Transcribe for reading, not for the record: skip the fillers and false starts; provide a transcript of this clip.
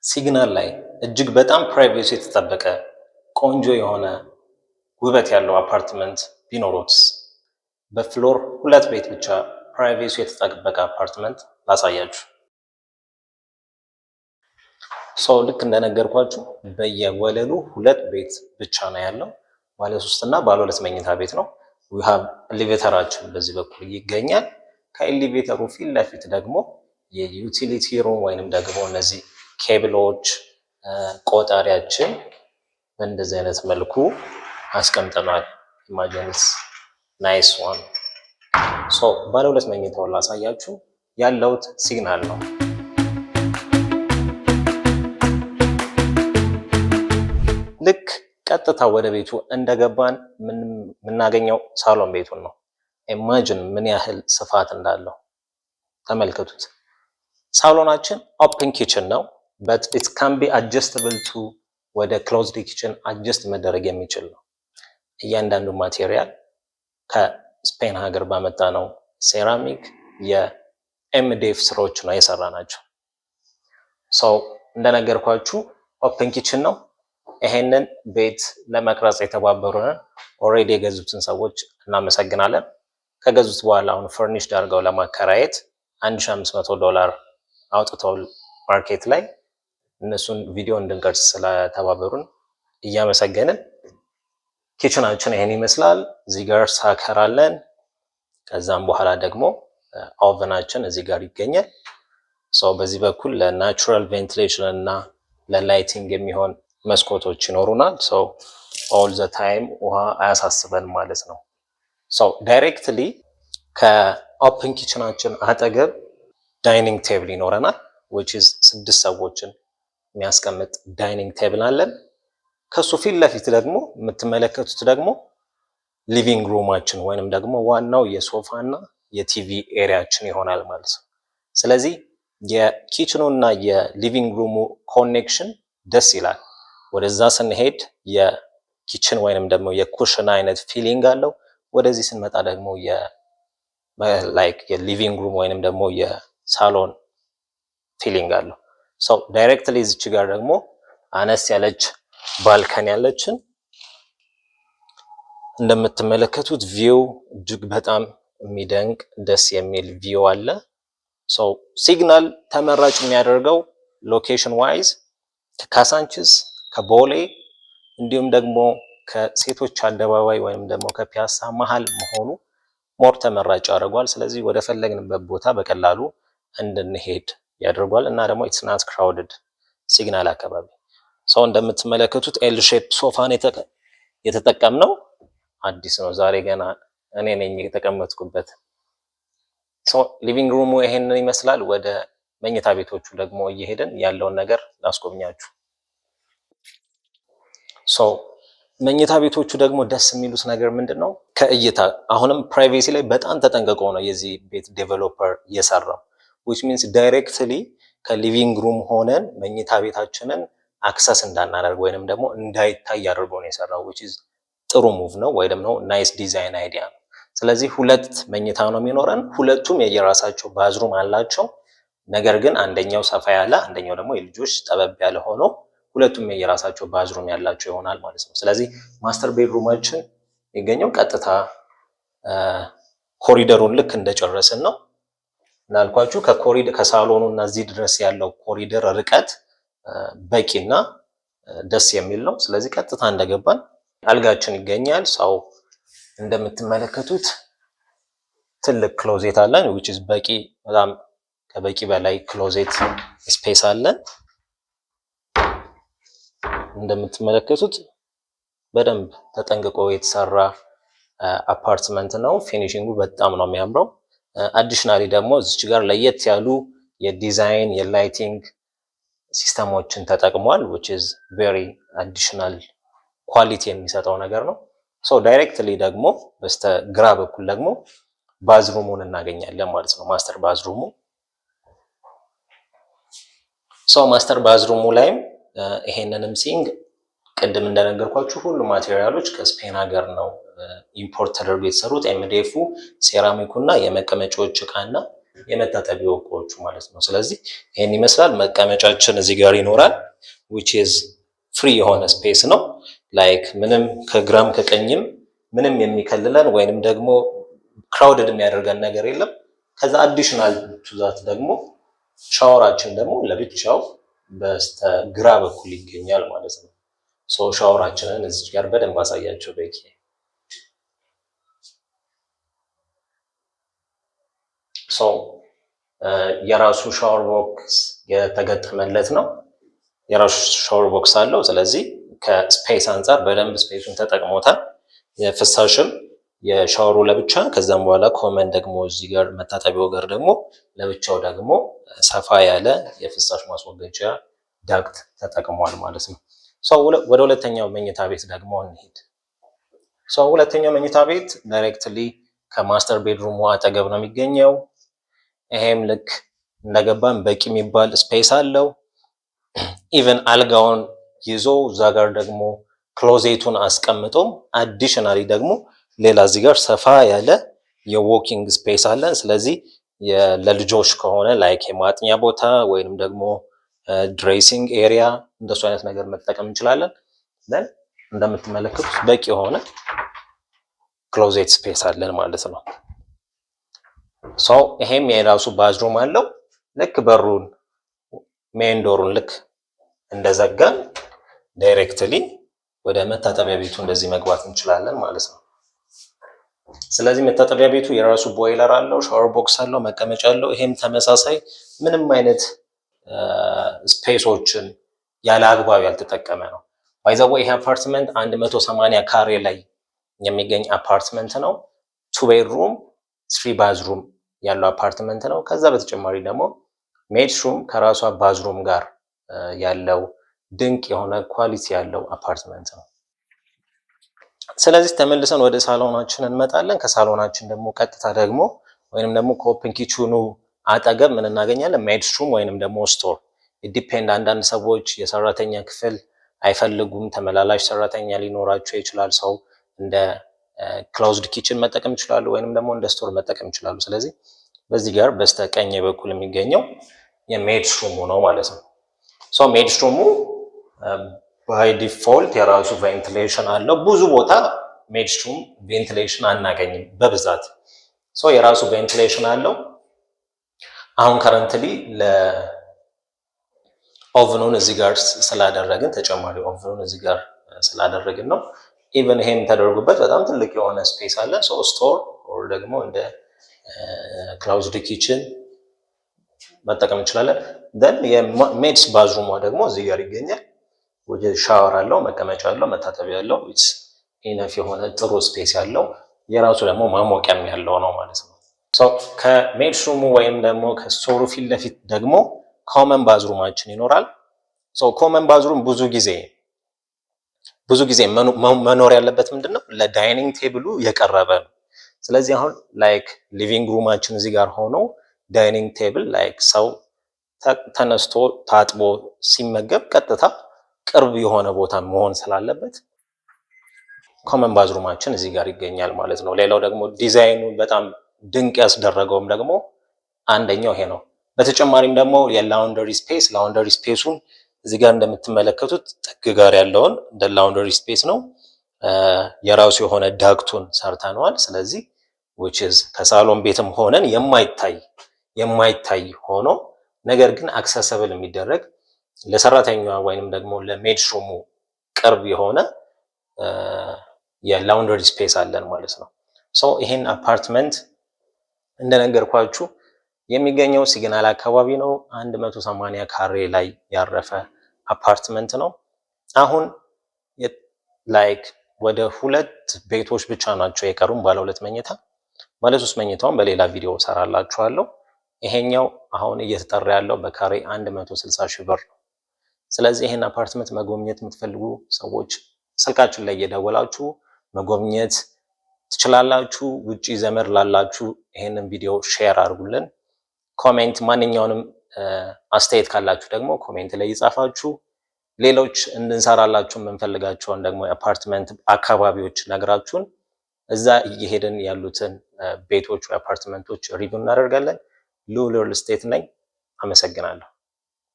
ሲግናል ላይ እጅግ በጣም ፕራይቬሲ የተጠበቀ ቆንጆ የሆነ ውበት ያለው አፓርትመንት ቢኖሩት በፍሎር 2 ቤት ብቻ ፕራይቬሲ የተጠበቀ አፓርትመንት ላሳያችሁ። ሰው ልክ እንደነገርኳችሁ በየወለሉ 2 ቤት ብቻ ነው ያለው። ባለ 3 እና ባለ 2 መኝታ ቤት ነው። ኤሌቬተራችን በዚህ በኩል ይገኛል። ከኤሌቬተሩ ፊት ለፊት ደግሞ የዩቲሊቲ ሩም ወይንም ደግሞ እነዚህ ኬብሎች ቆጣሪያችን በእንደዚህ አይነት መልኩ አስቀምጠናል። ኢማጂንስ ናይስ ዋን። ባለ 2 መኝታውን ላሳያችሁ ያለውት ሲግናል ነው። ልክ ቀጥታ ወደ ቤቱ እንደገባን የምናገኘው ሳሎን ቤቱን ነው። ኢማጂን ምን ያህል ስፋት እንዳለው ተመልከቱት። ሳሎናችን ኦፕን ኪችን ነው but it can be adjustable to ወደ closed kitchen adjust መደረግ የሚችል ነው። እያንዳንዱ ማቴሪያል ከስፔን ሀገር ባመጣ ነው ሴራሚክ የኤምዲኤፍ ስራዎች ነው የሰራናቸው። እንደነገርኳችሁ ኦፕን ኪችን ነው። ይሄንን ቤት ለመቅረጽ የተባበሩን ኦልሬዲ የገዙትን ሰዎች እናመሰግናለን። ከገዙት በኋላ አሁን ፈርኒሽድ አድርገው ለማከራየት $1500 አውጥተው ማርኬት ላይ እነሱን ቪዲዮ እንድንቀርጽ ስለተባበሩን እያመሰገንን፣ ኪችናችን ይሄን ይመስላል። እዚህ ጋር ሳከር አለን። ከዛም በኋላ ደግሞ ኦቨናችን እዚህ ጋር ይገኛል። በዚህ በኩል ለናቹራል ቬንቲሌሽን እና ለላይቲንግ የሚሆን መስኮቶች ይኖሩናል። ኦል ዘ ታይም ውሃ አያሳስበን ማለት ነው። ዳይሬክትሊ ከኦፕን ኪችናችን አጠገብ ዳይኒንግ ቴብል ይኖረናል which is 6 ሰዎችን የሚያስቀምጥ ዳይኒንግ ቴብል አለን። ከሱ ፊት ለፊት ደግሞ የምትመለከቱት ደግሞ ሊቪንግ ሩማችን ወይንም ደግሞ ዋናው የሶፋ እና የቲቪ ኤሪያችን ይሆናል ማለት ነው። ስለዚህ የኪችኑ እና የሊቪንግ ሩሙ ኮኔክሽን ደስ ይላል። ወደዛ ስንሄድ የኪችን ወይንም ደግሞ የኩሽና አይነት ፊሊንግ አለው። ወደዚህ ስንመጣ ደግሞ የሊቪንግ ሩም ወይንም ደግሞ የሳሎን ፊሊንግ አለው። ዳይሬክትሊ እዚች ጋር ደግሞ አነስ ያለች ባልከን ያለችን እንደምትመለከቱት ቪው እጅግ በጣም የሚደንቅ ደስ የሚል ቪው አለ። ሲግናል ተመራጭ የሚያደርገው ሎኬሽን ዋይዝ ከካሳንችስ ከቦሌ እንዲሁም ደግሞ ከሴቶች አደባባይ ወይም ደግሞ ከፒያሳ መሃል መሆኑ ሞር ተመራጭ ያደርጓል። ስለዚህ ወደ ፈለግንበት ቦታ በቀላሉ እንድንሄድ ያደርጓል እና ደግሞ ኢትስ ናት ክራውድድ ሲግናል አካባቢ። እንደምትመለከቱት ኤል ሼፕ ሶፋን የተጠቀምነው አዲስ ነው። ዛሬ ገና እኔ ነኝ የተቀመጥኩበት። ሊቪንግ ሩሙ ይሄንን ይመስላል። ወደ መኝታ ቤቶቹ ደግሞ እየሄድን ያለውን ነገር ላስጎብኛችሁ። መኝታ ቤቶቹ ደግሞ ደስ የሚሉት ነገር ምንድነው? ከእይታ አሁንም ፕራይቬሲ ላይ በጣም ተጠንቅቀው ነው የዚህ ቤት ዴቨሎፐር የሰራው which means directly ከሊቪንግ ሩም ሆነን መኝታ ቤታችንን አክሰስ እንዳናደርግ ወይንም ደግሞ እንዳይታይ አድርጎ ነው የሰራው which is ጥሩ ሙቭ ነው ወይ ደግሞ ናይስ ዲዛይን አይዲያ ነው። ስለዚህ 2 መኝታ ነው የሚኖረን። ሁለቱም የየራሳቸው ባዝሩም አላቸው። ነገር ግን አንደኛው ሰፋ ያለ አንደኛው ደግሞ የልጆች ጠበብ ያለ ሆኖ ሁለቱም የየራሳቸው ባዝሩም ያላቸው ይሆናል ማለት ነው። ስለዚህ ማስተር ቤድሩማችን የሚገኘው ቀጥታ ኮሪደሩን ልክ እንደጨረስን ነው። እንዳልኳችሁ ከሳሎኑ እና እዚህ ድረስ ያለው ኮሪደር ርቀት በቂና ደስ የሚል ነው። ስለዚህ ቀጥታ እንደገባን አልጋችን ይገኛል። እንደምትመለከቱት ትልቅ ክሎዜት አለን which is በቂ፣ በጣም ከበቂ በላይ ክሎዜት ስፔስ አለን። እንደምትመለከቱት በደንብ ተጠንቅቆ የተሰራ አፓርትመንት ነው። ፊኒሺንጉ በጣም ነው የሚያምረው። አዲሽናሊ ደግሞ እዚች ጋር ለየት ያሉ የዲዛይን የላይቲንግ ሲስተሞችን ተጠቅሟል which is very additional ኳሊቲ የሚሰጠው ነገር ነው። ዳይሬክትሊ ደግሞ በስተግራ በኩል ደግሞ ባዝሩሙን እናገኛለን ማለት ነው። ማስተር ባዝሩሙ ማስተር ባዝሩሙ ላይም ይሄንንም ሲንግ ቅድም እንደነገርኳችሁ ሁሉ ማቴሪያሎች ከስፔን ሀገር ነው ኢምፖርት ተደርጎ የተሰሩት። ኤምዲኤፉ ሴራሚኩ እና የመቀመጫዎች ዕቃና የመታጠቢያው ፍሎሮቹ ማለት ነው። ስለዚህ ይሄን ይመስላል። መቀመጫችን እዚህ ጋር ይኖራል which is ፍሪ የሆነ ስፔስ ነው። ላይክ ምንም ከግራም ከቀኝም ምንም የሚከልለን ወይንም ደግሞ ክራውድድ የሚያደርገን ነገር የለም። ከዛ አዲሽናል ቱዛት ደግሞ ሻወራችን ደግሞ ለብቻው በስተግራ በኩል ይገኛል ማለት ነው። ሶ ሻወራችንን እዚህ ጋር በደንብ አሳያቸው በቂ ሶ የራሱ ሻወር ቦክስ የተገጠመለት ነው። የራሱ ሻወር ቦክስ አለው። ስለዚህ ከስፔስ አንጻር በደንብ ስፔሱን ተጠቅሞታል። የፍሳሽም የሻወሩ ለብቻ ከዛም በኋላ ኮመን ደግሞ እዚህ ጋር መታጠቢያው ጋር ደግሞ ለብቻው ደግሞ ሰፋ ያለ የፍሳሽ ማስወገጃ ዳክት ተጠቅሟል ማለት ነው። ወደ ሁለተኛው መኝታ ቤት ደግሞ እንሂድ። ሁለተኛው መኝታ ቤት ዳይሬክትሊ ከማስተር ቤድሩሙ አጠገብ ነው የሚገኘው። ይሄም ልክ እንደገባን በቂ የሚባል ስፔስ አለው። ኢቨን አልጋውን ይዞ እዛ ጋር ደግሞ ክሎዜቱን አስቀምጦም አዲሽናሊ ደግሞ ሌላ እዚህ ጋር ሰፋ ያለ የዎኪንግ ስፔስ አለን። ስለዚህ ለልጆች ከሆነ ላይክ የማጥኛ ቦታ ወይንም ደግሞ ድሬሲንግ ኤሪያ እንደሱ አይነት ነገር መጠቀም እንችላለን። ደን እንደምትመለከቱት በቂ የሆነ ክሎዜት ስፔስ አለን ማለት ነው። ይሄም የራሱ ባዝሩም አለው። ልክ በሩን ሜን ዶሩን ልክ እንደዘጋን ዳይሬክትሊ ወደ መታጠቢያ ቤቱ እንደዚህ መግባት እንችላለን ማለት ነው። ስለዚህ መታጠቢያ ቤቱ የራሱ ቦይለር አለው፣ ሻወር ቦክስ አለው፣ መቀመጫ አለው። ይሄም ተመሳሳይ ምንም አይነት ስፔሶችን ያለ አግባብ ያልተጠቀመ ነው። ባይ ዘ ወይ ይሄ አፓርትመንት 180 ካሬ ላይ የሚገኝ አፓርትመንት ነው። 2 ቤድሩም 3 ባዝሩም ያለው አፓርትመንት ነው። ከዛ በተጨማሪ ደግሞ ሜድሩም ከራሷ ባዝሩም ጋር ያለው ድንቅ የሆነ ኳሊቲ ያለው አፓርትመንት ነው። ስለዚህ ተመልሰን ወደ ሳሎናችን እንመጣለን። ከሳሎናችን ደግሞ ቀጥታ ደግሞ ወይንም ደግሞ ከኦፕን ኪችኑ አጠገብ ምን እናገኛለን? ሜድሩም ወይንም ደግሞ ስቶር ዲፔንድ። አንዳንድ ሰዎች የሰራተኛ ክፍል አይፈልጉም፣ ተመላላሽ ሰራተኛ ሊኖራቸው ይችላል። ሰው እንደ ክሎዝድ ኪችን መጠቀም ይችላሉ፣ ወይንም ደግሞ እንደ ስቶር መጠቀም ይችላሉ። ስለዚህ በዚህ ጋር በስተቀኝ በኩል የሚገኘው የሜድሩሙ ነው ማለት ነው። ሜድሩሙ ባይ ዲፎልት የራሱ ቬንቲሌሽን አለው። ብዙ ቦታ ሜድሩም ቬንቲሌሽን አናገኝም በብዛት የራሱ ቬንቲሌሽን አለው። አሁን ከረንትሊ ለኦቭኑን እዚህ ጋር ስላደረግን ተጨማሪ ኦቭኑን እዚህ ጋር ስላደረግን ነው። ኢቨን ይሄም ተደርጎበት በጣም ትልቅ የሆነ ስፔስ አለ። ስቶር ኦር ደግሞ እንደ ክላውዝድ ኪችን መጠቀም እንችላለን። ደን የሜድስ ባዝሩሟ ደግሞ እዚህ ጋር ይገኛል። ወደ ሻወር አለው፣ መቀመጫ አለው፣ መታጠቢያ አለው። ኢነፍ የሆነ ጥሩ ስፔስ ያለው የራሱ ደግሞ ማሞቂያም ያለው ነው ማለት ነው። ከሜድሩሙ ወይም ደግሞ ከስቶሩ ፊት ለፊት ደግሞ ኮመን ባዝሩማችን ይኖራል። ኮመን ባዝሩም ብዙ ጊዜ መኖር ያለበት ምንድነው ለዳይኒንግ ቴብሉ የቀረበ ነው። ስለዚህ አሁን ላይክ ሊቪንግ ሩማችን እዚህ ጋር ሆኖ ዳይኒንግ ቴብል ላይክ ሰው ተነስቶ ታጥቦ ሲመገብ ቀጥታ ቅርብ የሆነ ቦታ መሆን ስላለበት ኮመን ባዝሩማችን እዚህ ጋር ይገኛል ማለት ነው። ሌላው ደግሞ ዲዛይኑ በጣም ድንቅ ያስደረገውም ደግሞ አንደኛው ይሄ ነው። በተጨማሪም ደግሞ የላውንደሪ ስፔሱን እዚህ ጋር እንደምትመለከቱት ጥግ ጋር ያለውን እንደ ላውንደሪ ስፔስ ነው። የራሱ የሆነ ዳክቱን ሰርተነዋል። ስለዚህ which is ከሳሎን ቤትም ሆነን የማይታይ ሆኖ ነገር ግን አክሰሰብል የሚደረግ ለሰራተኛዋ ወይንም ደግሞ ለሜድሩሙ ቅርብ የሆነ የላውንደሪ ስፔስ አለን ማለት ነው። ይሄን አፓርትመንት እንደነገርኳችሁ የሚገኘው ሲግናል አካባቢ ነው። 180 ካሬ ላይ ያረፈ አፓርትመንት ነው። አሁን ላይክ ወደ 2 ቤቶች ብቻ ናቸው የቀሩም፣ ባለ 2 መኝታ። ባለ 3 መኝታውን በሌላ ቪዲዮ ሰራላችኋለሁ። ይሄኛው አሁን እየተጠራ ያለው በካሬ 160 ሺህ ብር ነው። ስለዚህ ይሄን አፓርትመንት መጎብኘት የምትፈልጉ ሰዎች ስልካችን ላይ እየደወላችሁ መጎብኘት ትችላላችሁ። ውጪ ዘመድ ላላችሁ ይሄንን ቪዲዮ ሼር አድርጉልን። ኮሜንት፣ ማንኛውንም አስተያየት ካላችሁ ደግሞ ኮሜንት ላይ ይጻፋችሁ። ሌሎች እንድንሰራላችሁ የምንፈልጋቸውን ደግሞ የአፓርትመንት አካባቢዎች ነግራችሁን እዛ እየሄድን ያሉትን ቤቶች ወይ አፓርትመንቶች ሪቪው እናደርጋለን። ልዑል ሪል ስቴት ነኝ። አመሰግናለሁ።